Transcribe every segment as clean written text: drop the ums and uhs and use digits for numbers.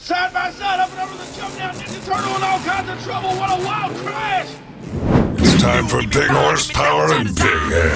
Side by side, up and over the jump down, Ninja Turtle in all kinds of trouble. What a wild crash! It's time for big horsepower and big hair.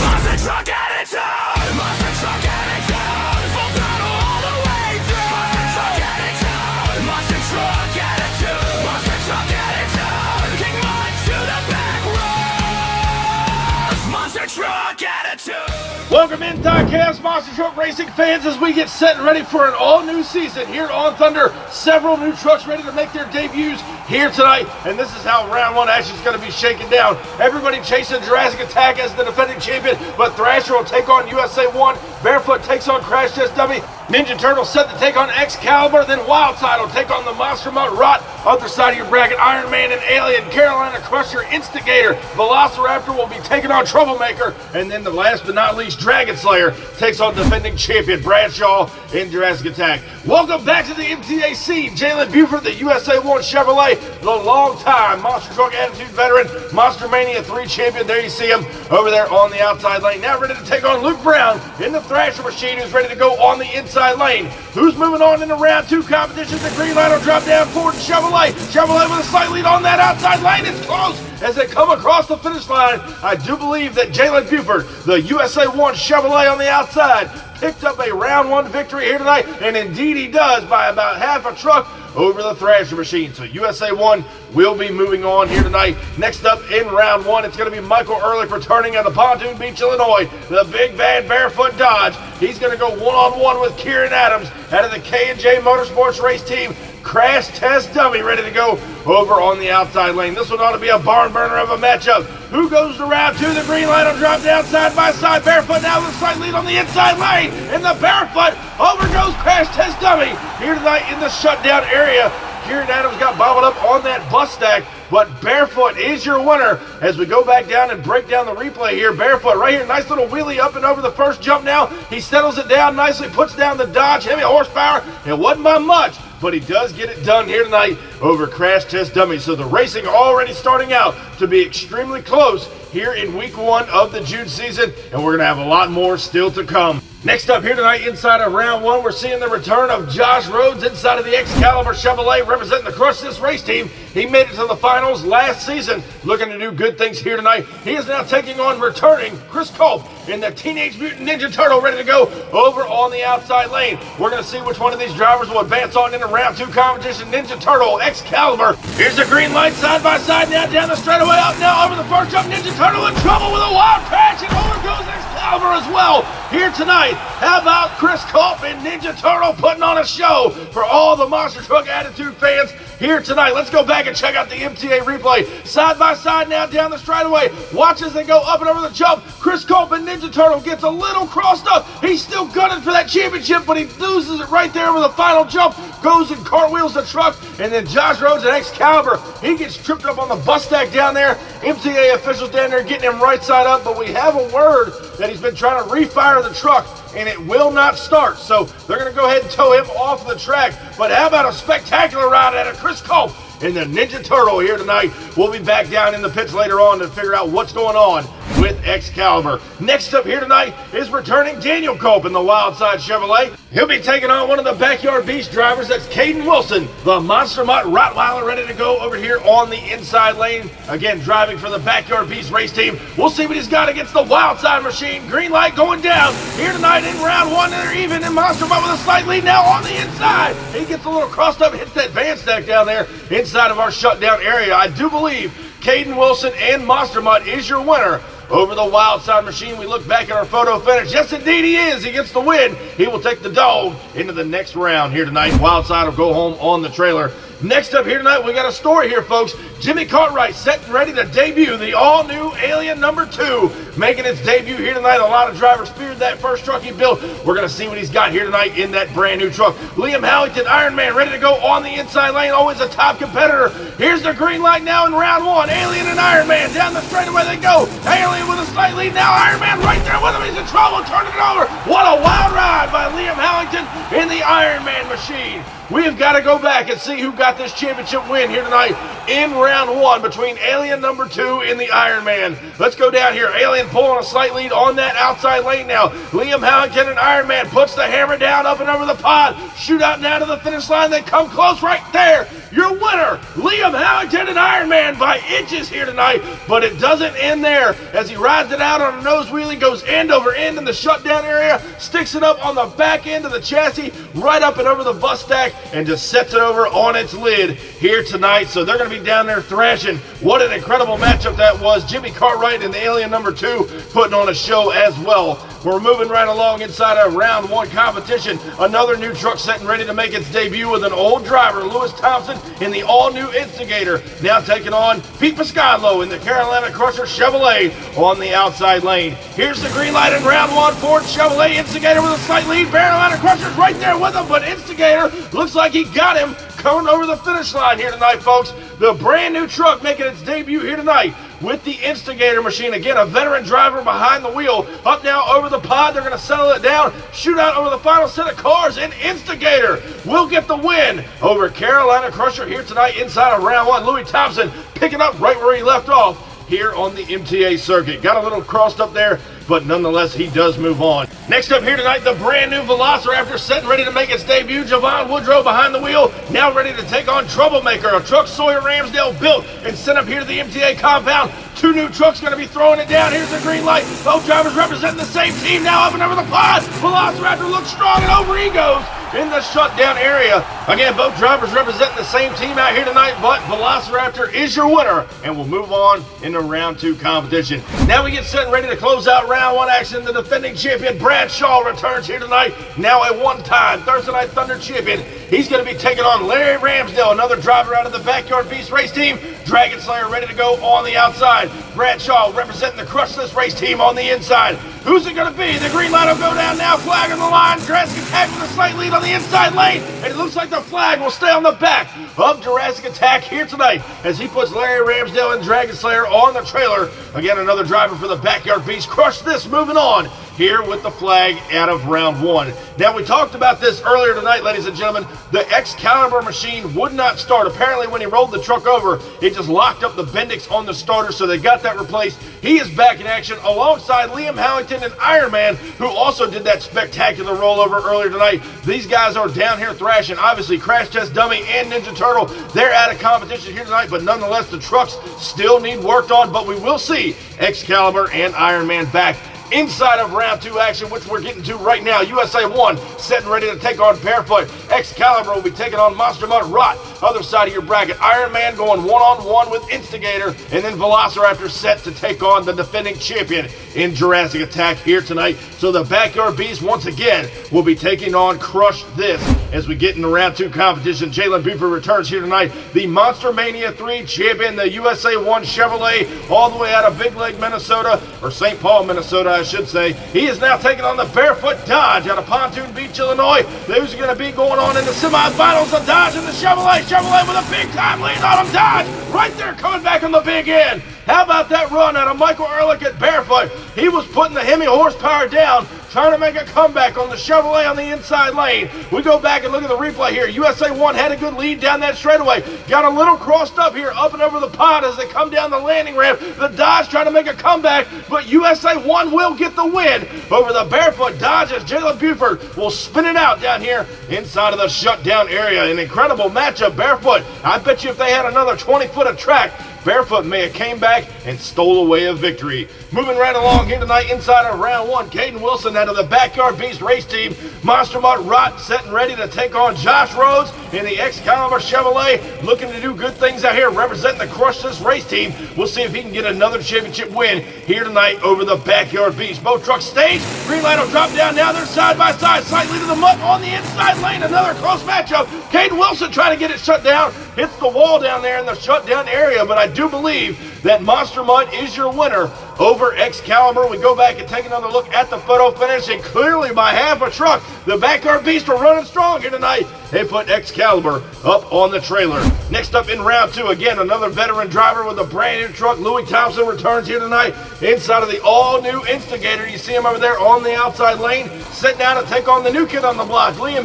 Monster truck attitude! Monster truck attitude! Full throttle all the way through! Monster truck attitude! Monster truck attitude! Monster truck attitude! King Mud to the back rows! Monster truck attitude! Welcome in, Diecast Monster Truck Racing fans, as we get set and ready for an all-new season here on Thunder. Several new trucks ready to make their debuts here tonight, and this is how round one actually is going to be shaken down. Everybody chasing Jurrasic Attack as the defending champion, but Thrasher will take on USA 1. Barefoot takes on Crash Test Dummy. Ninja Turtle set to take on Excaliber, then Wildside will take on the Monster Mutt Rot. Other side of your bracket, Iron Man and Alien, Carolina Crusher, Instigator, Velociraptor will be taking on Troublemaker, and then the last but not least, Dragon Slayer takes on defending champion Bradshaw in Jurrasic Attack. Welcome back to the MTA scene. Jalen Buford, the USA 1 Chevrolet, the long-time Monster Truck Attitude veteran, Monster Mania 3 champion. There you see him over there on the outside lane. Now ready to take on Luke Brown in the Thrasher machine, who's ready to go on the inside lane. Who's moving on in the round two competition? The green line will drop down Ford and Chevrolet. Chevrolet with a slight lead on that outside lane. It's close as they come across the finish line. I do believe that Jalen Buford, the USA 1 Chevrolet on the outside, picked up a round one victory here tonight, and indeed he does by about half a truck over the Thrasher machine. So USA 1 will be moving on here tonight. Next up in round one, it's going to be Michael Ehrlich returning out of Pontoon Beach, Illinois. The big bad Barefoot Dodge. He's going to go one-on-one with Kieran Adams out of the K&J Motorsports race team. Crash Test Dummy ready to go over on the outside lane. This one ought to be a barn burner of a matchup. Who goes to round two? The green line will drop down side by side. Barefoot now with a slight lead on the inside lane. And the Barefoot over goes Crash Test Dummy here tonight in the shutdown area. Kieran Adams got bobbled up on that bus stack, but Barefoot is your winner as we go back down and break down the replay here. Barefoot right here, nice little wheelie up and over the first jump now. He settles it down nicely, puts down the Dodge, heavy horsepower. It wasn't by much, but he does get it done here tonight over Crash Test Dummy. So the racing already starting out to be extremely close here in week one of the June season, and we're going to have a lot more still to come. Next up here tonight, inside of round one, we're seeing the return of Josh Rhodes inside of the Excaliber Chevrolet representing the Crush This race team. He made it to the finals last season, looking to do good things here tonight. He is now taking on returning Chris Culp in the Teenage Mutant Ninja Turtle, ready to go over on the outside lane. We're going to see which one of these drivers will advance on into round two competition. Ninja Turtle, Excaliber. Here's the green light side by side now down the straightaway, up now over the first jump. Ninja Turtle in trouble with a wild crash, and over goes Excaliber as well here tonight. How about Chris Culp and Ninja Turtle putting on a show for all the Monster Truck Attitude fans here tonight? Let's go back and check out the MTA replay. Side by side now down the straightaway. Watch as they go up and over the jump. Chris Culp and Ninja Turtle gets a little crossed up. He's still gunning for that championship, but he loses it right there over the final jump. Goes and cartwheels the truck, and then Josh Rhodes and Excaliber, he gets tripped up on the bus stack down there. MTA officials down there getting him right side up, but we have a word that he's been trying to refire the truck, and it will not start. So they're going to go ahead and tow him off the track. But how about a spectacular ride out of Chris Culp and the Ninja Turtle here tonight? We'll be back down in the pits later on to figure out what's going on with Excaliber. Next up here tonight is returning Daniel Culp in the Wildside Chevrolet. He'll be taking on one of the Backyard Beast drivers. That's Caden Wilson, the Monster Mutt Rottweiler, ready to go over here on the inside lane. Again, driving for the Backyard Beast race team. We'll see what he's got against the Wildside machine. Green light going down here tonight in round one. They're even, and Monster Mutt with a slight lead now on the inside. He gets a little crossed up, hits that van stack down there inside of our shutdown area. I do believe Caden Wilson and Monster Mutt is your winner over the Wildside machine. We look back at our photo finish. Yes, indeed he is. He gets the win. He will take the dog into the next round here tonight. Wildside will go home on the trailer. Next up here tonight, we got a story here, folks. Jimmy Cartwright set and ready to debut the all-new Alien number 2, making its debut here tonight. A lot of drivers feared that first truck he built. We're going to see what he's got here tonight in that brand new truck. Liam Howington, Iron Man, ready to go on the inside lane. Always a top competitor. Here's the green light now in round one. Alien and Iron Man down the straightaway they go. Alien with a slight lead now. Iron Man right there with him. He's in trouble. Turning it over. What a wild ride by Liam Howington in the Iron Man machine. We've got to go back and see who got got this championship win here tonight in round one between Alien number 2 and the Iron Man. Let's go down here. Alien pulling a slight lead on that outside lane now. 𝐿iam_HOWINGTON and Iron Man puts the hammer down up and over the pod. Shootout down to the finish line. They come close right there. Your winner, 𝐿iam_HOWINGTON and Iron Man by inches here tonight, but it doesn't end there as he rides it out on a nose wheelie, goes end over end in the shutdown area, sticks it up on the back end of the chassis, right up and over the bus stack, and just sets it over on its lid here tonight. So they're going to be down there thrashing. What an incredible matchup that was. Jimmy Cartwright and the Alien number 2 putting on a show as well. We're moving right along inside of round one competition. Another new truck setting ready to make its debut with an old driver, Lewis Thompson, in the all-new Instigator. Now taking on Pete Pescadlo in the Carolina Crusher Chevrolet on the outside lane. Here's the green light in round one. Ford Chevrolet Instigator with a slight lead. Carolina Crusher's right there with him, but Instigator looks like he got him coming over the finish line here tonight, folks. The brand new truck making its debut here tonight with the Instigator machine. Again, a veteran driver behind the wheel. Up now over the pod. They're going to settle it down. Shootout over the final set of cars, and Instigator will get the win over Carolina Crusher here tonight inside of round one. Louis Thompson picking up right where he left off here on the MTA circuit. Got a little crossed up there, but nonetheless, he does move on. Next up here tonight, the brand new Velociraptor setting ready to make its debut. Javon Woodrow behind the wheel, now ready to take on Troublemaker, a truck Sawyer Ramsdale built and sent up here to the MTA compound. Two new trucks going to be throwing it down. Here's the green light. Both drivers representing the same team now up and over the pod. Velociraptor looks strong, and over he goes in the shutdown area. Again, both drivers representing the same team out here tonight, but Velociraptor is your winner, and we'll move on into round two competition. Now we get set and ready to close out round one action. The defending champion, Brad Shaw, returns here tonight, now a one-time Thursday Night Thunder champion. He's going to be taking on Larry Ramsdale, another driver out of the Backyard Beast race team. Dragon Slayer ready to go on the outside. Brad Shaw representing the Crushless race team on the inside. Who's it going to be? The green light will go down now, flag on the line. Jurrasic Attack with a slight lead on the inside lane, and it looks like the flag will stay on the back of Jurrasic Attack here tonight as he puts Larry Ramsdale and Dragon Slayer on the trailer. Again, another driver for the Backyard Beast. Crush this, moving on here with the flag out of round one. Now, we talked about this earlier tonight, ladies and gentlemen. The Excaliber machine would not start. Apparently, when he rolled the truck over, it just locked up the Bendix on the starter, so they got that replaced. He is back in action alongside 𝐿iam_HOWINGTON and Iron Man, who also did that spectacular rollover earlier tonight. These guys are down here thrashing. Obviously, Crash Test Dummy and Ninja Turtle, they're out of competition here tonight, but nonetheless, the trucks still need worked on, but we will see Excaliber and Iron Man back inside of round two action, which we're getting to right now. USA 1 setting ready to take on Barefoot. Excaliber will be taking on Monster Mutt Rot. Other side of your bracket, Iron Man going one-on-one with Instigator, and then Velociraptor set to take on the defending champion in Jurrasic Attack here tonight. So the Backyard Beast once again will be taking on Crush This as we get into round two competition. Jalen Buford returns here tonight, the Monster Mania 3 champion, the USA 1 Chevrolet, all the way out of Big Lake, Minnesota, or St. Paul, Minnesota, I should say. He is now taking on the Barefoot Dodge out of Pontoon Beach, Illinois. Those are going to be going on in the semifinals. The Dodge and the Chevrolet. Chevrolet with a big time lead on him. Dodge right there coming back on the big end. How about that run out of Michael Ehrlich at Barefoot? He was putting the Hemi horsepower down, trying to make a comeback on the Chevrolet on the inside lane. We go back and look at the replay here. USA 1 had a good lead down that straightaway. Got a little crossed up here, up and over the pod as they come down the landing ramp. The Dodge trying to make a comeback, but USA 1 will get the win over the Barefoot Dodge as Jalen Buford will spin it out down here inside of the shutdown area. An incredible matchup. Barefoot, I bet you if they had another 20 foot of track, Barefoot may have came back and stole away a victory. Moving right along here tonight inside of round one, Caden Wilson out of the Backyard Beast race team. Monster Mutt Rot setting ready to take on Josh Rhodes in the Excaliber Chevrolet, looking to do good things out here representing the Crush This race team. We'll see if he can get another championship win here tonight over the Backyard Beast. Both trucks stage. Green light will drop down now. They're side by side. Slightly to the mutt on the inside lane. Another close matchup. Caden Wilson trying to get it shut down. Hits the wall down there in the shutdown area, but I do believe that Monster Mutt is your winner over Excaliber. We go back and take another look at the photo finish, and clearly by half a truck, the Backyard Beasts are running strong here tonight. They put Excaliber up on the trailer. Next up in round 2, again, another veteran driver with a brand new truck. Louis Thompson returns here tonight inside of the all-new Instigator. You see him over there on the outside lane, sitting down to take on the new kid on the block, 𝐿iam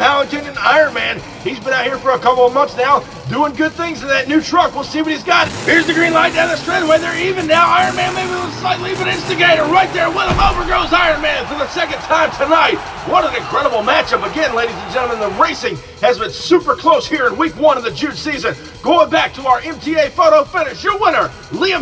and Iron Man. He's been out here for a couple of months now, doing good things in that new truck. We'll see what he's got. Here's the green light down the straightaway. They're even now. Iron Man maybe with a slight lead, but Instigator right there with him. Over goes Iron Man for the second time tonight. What an incredible matchup. Again, ladies and gentlemen, the racing has been super close here in week 1 of the June season. Going back to our MTA photo finish, your winner, 𝐿iam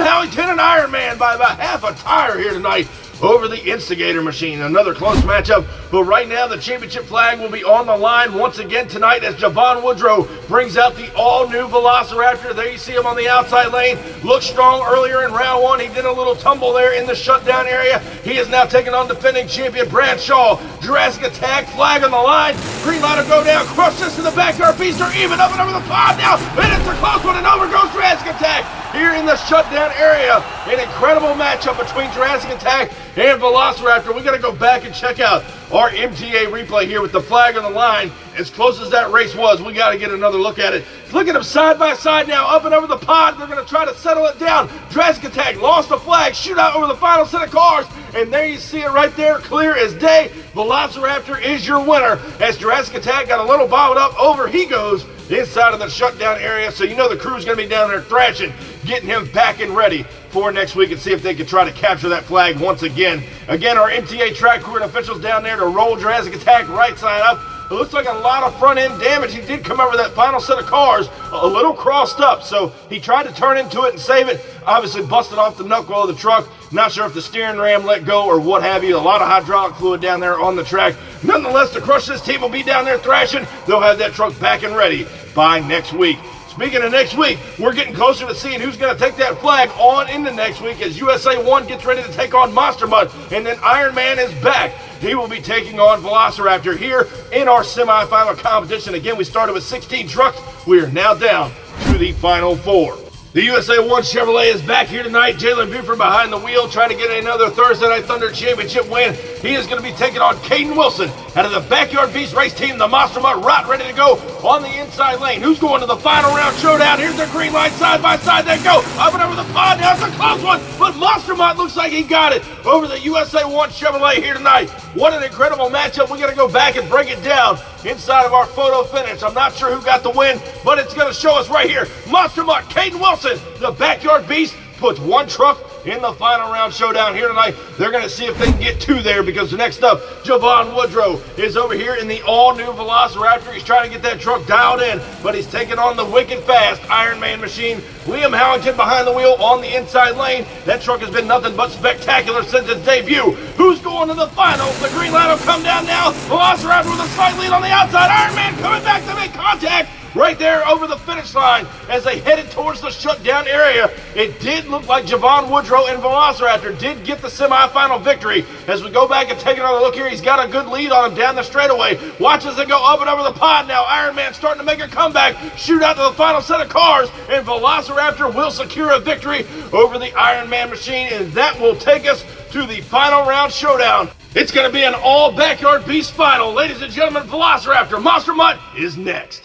and Iron Man by about half a tire here tonight over the Instigator machine. Another close matchup, but right now the championship flag will be on the line once again tonight as Javon Woodrow brings out the all-new Velociraptor. There you see him on the outside lane. Looked strong earlier in round 1. He did a little tumble there in the shutdown area. He is now taking on defending champion Bradshaw. Jurrasic Attack, flag on the line. Green light will go down. Crush this to the Backyard Beasts are even up and over the pond now. And it's a close one, and over goes Jurrasic Attack here in the shutdown area. An incredible matchup between Jurrasic Attack and Velociraptor. We got to go back and check out our MTA replay here with the flag on the line. As close as that race was, we got to get another look at it. Look at them side by side now, up and over the pond. They're going to try to settle it down. Jurrasic Attack lost the flag, shootout over the final set of cars, and there you see it right there, clear as day. Velociraptor is your winner as Jurrasic Attack got a little bobbled up. Over he goes inside of the shutdown area, so you know the crew's going to be down there thrashing, getting him back and ready for next week and see if they can try to capture that flag once again. Again, our MTA track crew and officials down there to roll Jurrasic Attack right side up. It looks like a lot of front end damage. He did come over that final set of cars a little crossed up, so he tried to turn into it and save it. Obviously busted off the knuckle of the truck. Not sure if the steering ram let go or what have you. A lot of hydraulic fluid down there on the track. Nonetheless, the Crush This team will be down there thrashing. They'll have that truck back and ready by next week. Speaking of next week, we're getting closer to seeing who's going to take that flag on into next week as USA 1 gets ready to take on Monster Mutt, and then Iron Man is back. He will be taking on Velociraptor here in our semifinal competition. Again, we started with 16 trucks. We are now down to the final 4. The USA 1 Chevrolet is back here tonight. Jalen Buford behind the wheel trying to get another Thursday Night Thunder championship win. He is going to be taking on Caden Wilson out of the Backyard Beast race team, the Monster Mutt, right ready to go on the inside lane. Who's going to the final round showdown? Here's the green light side by side. They go up and over the pond. Now it's a close one, but Monster Mutt looks like he got it over the USA 1 Chevrolet here tonight. What an incredible matchup. We got to go back and break it down inside of our photo finish. I'm not sure who got the win, but it's going to show us right here. Monster Mutt, Caden Wilson, the Backyard Beast, puts one truck in the final round showdown here tonight. They're going to see if they can get 2 there because next up, Javon Woodrow is over here in the all-new Velociraptor. He's trying to get that truck dialed in, but he's taking on the wicked fast Iron Man machine. 𝐿iam behind the wheel on the inside lane. That truck has been nothing but spectacular since its debut. Who's going to the finals? The green light will come down now. Velociraptor with a slight lead on the outside. Iron Man coming back to make contact right there over the finish line as they headed towards the shutdown area. It did look like Javon Woodrow and Velociraptor did get the semifinal victory. As we go back and take another look here, he's got a good lead on him down the straightaway. Watch as they go up and over the pond now. Iron Man starting to make a comeback, shoot out to the final set of cars, and Velociraptor will secure a victory over the Iron Man machine, and that will take us to the final round showdown. It's going to be an all Backyard Beast final. Ladies and gentlemen, Velociraptor Monster Mutt is next.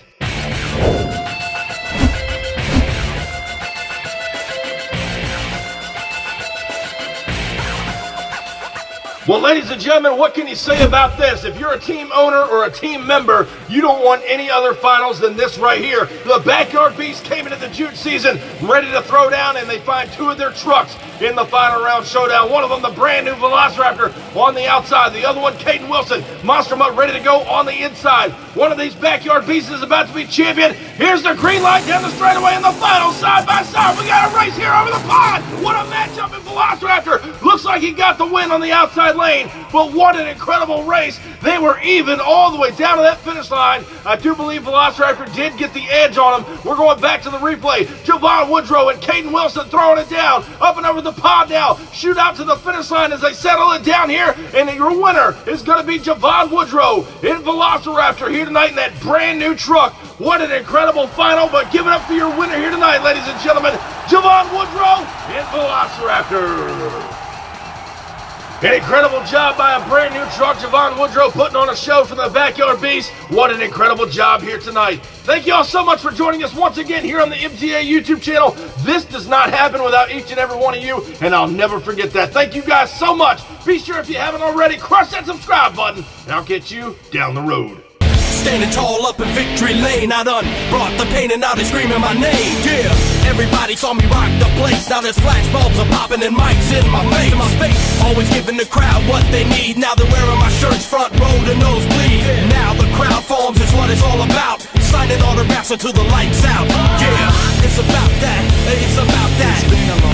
Well, ladies and gentlemen, what can you say about this? If you're a team owner or a team member, you don't want any other finals than this right here. The Backyard Beast came into the June season ready to throw down, and they find 2 of their trucks in the final round showdown. One of them, the brand new Velociraptor on the outside. The other one, Caden Wilson, Monster Mutt, ready to go on the inside. One of these Backyard Beasts is about to be champion. Here's the green light down the straightaway in the final, side by side. We got a race here over the pond. What a matchup in Velociraptor. Looks like he got the win on the outside inside lane, but what an incredible race. They were even all the way down to that finish line. I do believe Velociraptor did get the edge on him. We're going back to the replay. Javon Woodrow and Caden Wilson throwing it down, up and over the pod now. Shoot out to the finish line as they settle it down here, and your winner is going to be Javon Woodrow in Velociraptor here tonight in that brand new truck. What an incredible final, but give it up for your winner here tonight, ladies and gentlemen, Javon Woodrow in Velociraptor. An incredible job by a brand new truck, Javon Woodrow, putting on a show for the Backyard Beast. What an incredible job here tonight. Thank you all so much for joining us once again here on the MTA YouTube channel. This does not happen without each and every one of you, and I'll never forget that. Thank you guys so much. Be sure, if you haven't already, crush that subscribe button, and I'll get you down the road. Standing tall up in victory lane, I done brought the pain and now they screaming my name. Yeah, everybody saw me rock the place. Now there's flashbulbs are popping and mics in my face. Always giving the crowd what they need. Now they're wearing my shirts front row to nosebleed. Now the crowd forms is what it's all about. Signing autographs until the lights out. Yeah, it's about that. It's about that.